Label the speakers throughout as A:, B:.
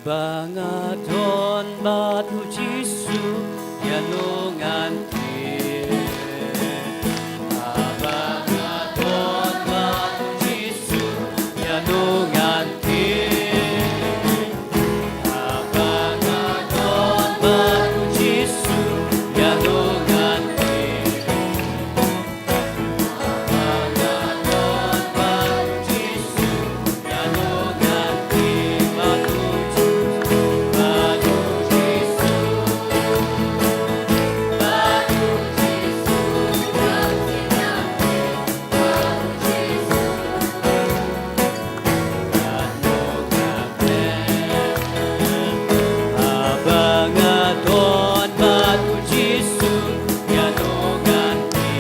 A: Abangaton batu Jisu yanunganti. Abangaton batu Jisu yanunganti. Abangaton batu Jisu yanunganti. Abangaton batu Jisu yanunganti. Abangaton batu Jisu yanunganti. Abangaton batu Jisu yanunganti.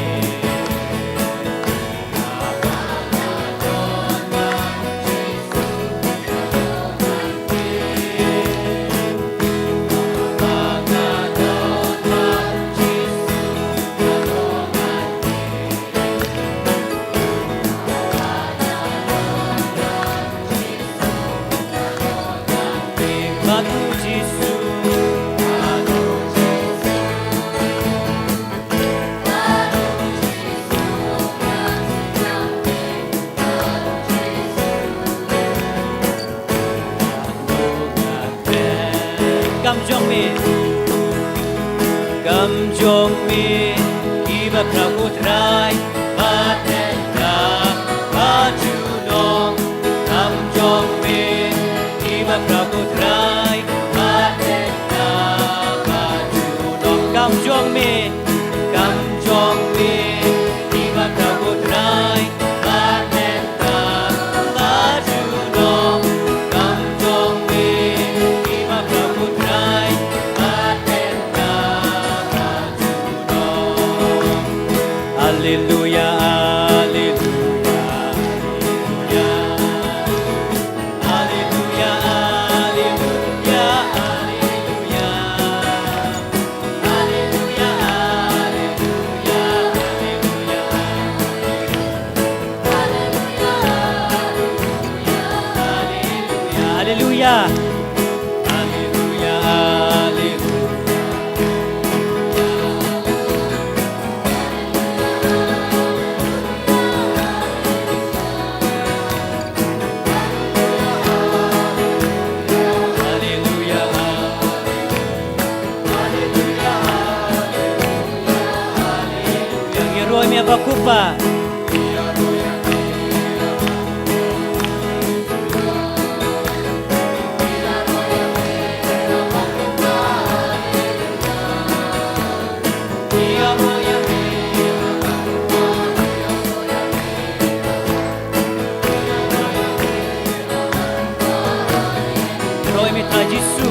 A: Abangaton batu Jisu yanunganti. Batu Jisu Gamjongmi iba prakutrai batenda bajuno. Gamjongmi iba prakutrai batenda bajuno. Gamjongmi iba prakutrai batenda bajuno. Gamjongmi iba prakutrai batenda bajuno. Haleluya, haleluya, haleluya, haleluya, haleluya, haleluya, haleluya, haleluya, haleluya, haleluya. Bakupa Roy Mitajisu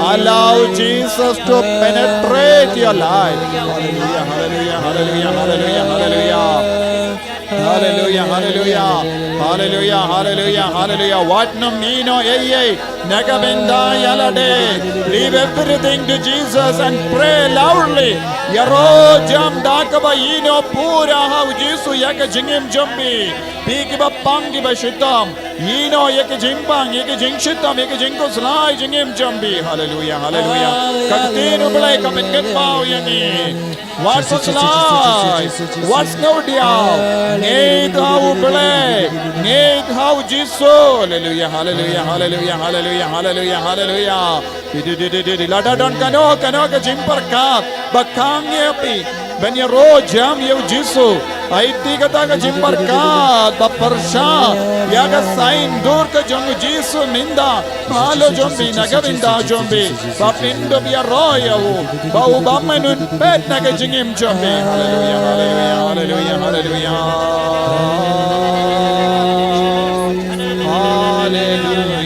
B: Allow Jesus to penetrate your life. Hallelujah, hallelujah, hallelujah, hallelujah, hallelujah. Hallelujah, hallelujah, hallelujah, hallelujah, hallelujah. What no meano ye negabenda yalade. Leave everything to Jesus and pray loudly. Yaro jam dakaba ino pura how Jesus yaka jingim jumbi. Pikiba pangiba shitam. Ino yaka jimbang yaka jingshitam yaka jingos lai jingim jumbi. Hallelujah, hallelujah. Kakatinu blay kamen getpao yangi. What's life? What's no dia? Need how play. Need how Jesus. Hallelujah, hallelujah, hallelujah, hallelujah, hallelujah, hallelujah. Lada don kano ka jimpar ka. Bakang yepi. Ben ye ro jam ye Jesus. Aiti kata ka jimpar ka. Baparsha. Yaga sign dur ka jam Jesus minda. Palo jombi nagavinda jombi. Bapindo biya ro yahu. Bau bamenun pet naga jingim jombi. Hallelujah, hallelujah, hallelujah, hallelujah. Hallelujah.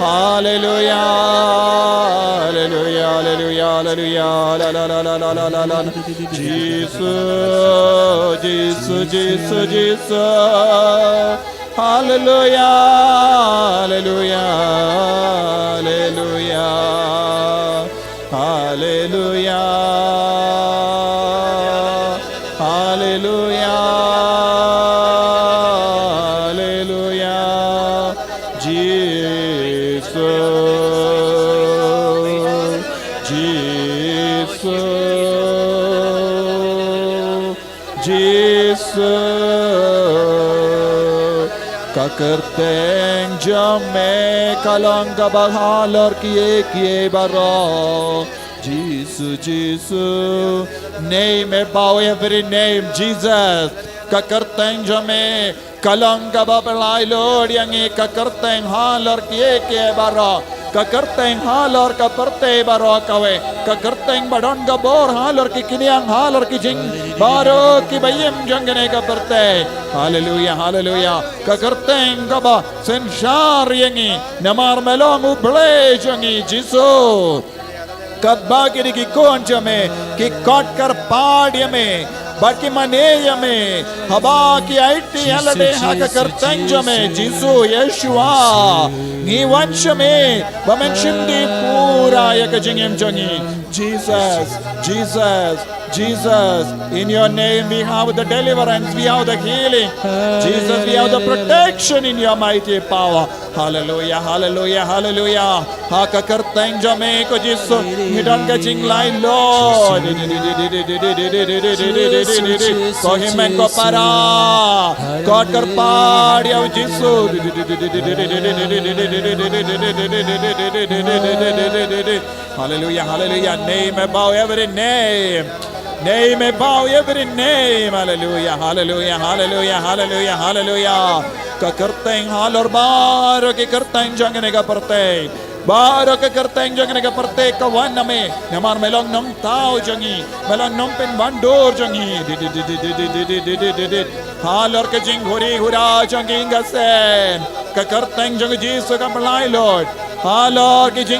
B: Hallelujah, hallelujah, hallelujah, hallelujah, la la la la la la la. Jesus, Jesus, Jesus, Jesus. Hallelujah, hallelujah, hallelujah, hallelujah, hallelujah. Kakerteng jamme kalanga bahalar kiye baro. Jesus, Jesus, name above every name, Jesus. Kakerteng jamme kalanga babalai Lord yangi kakerteng halar kiye baro. Kakerteng halar kaperte baro kawe. Kakerteng badon gabor halar ki kiniang halar ki jing baro ki bayim jangane kaperte. Hallelujah, hallelujah. Kakerteng gaba senshar yangi namar melong uble jangi Jesus. Kadbagiri ki konja me ki kot kar paadya me Baki maneyame, habaki aiti halade haka kartanjame, Jisu Yeshua, ni vanshame, bamenshimdi pura yakajingim jangi. Jesus, Jesus, Jesus, in your name we have the deliverance, we have the healing. Jesus, we have the protection in your mighty power. Hallelujah, hallelujah, hallelujah. Haka kartanjame ko Jisu, hidang kajing lai Lord. Ko himen ko para, ko karpadi av Jisu. Hallelujah, hallelujah. Name above every name. Name above every name. Hallelujah, hallelujah, hallelujah, hallelujah, hallelujah. Ka karteng halor baro ki karteng jangane ka parteng. Baro ka karteng jangane ka parteng ka waname. Namar melong nom tao jangi. Melong nom pen bandor jangi. Halor ka jing huri hura jangi ngasen. Ka karteng jang Jisu ka malay Lord. Halor ki jing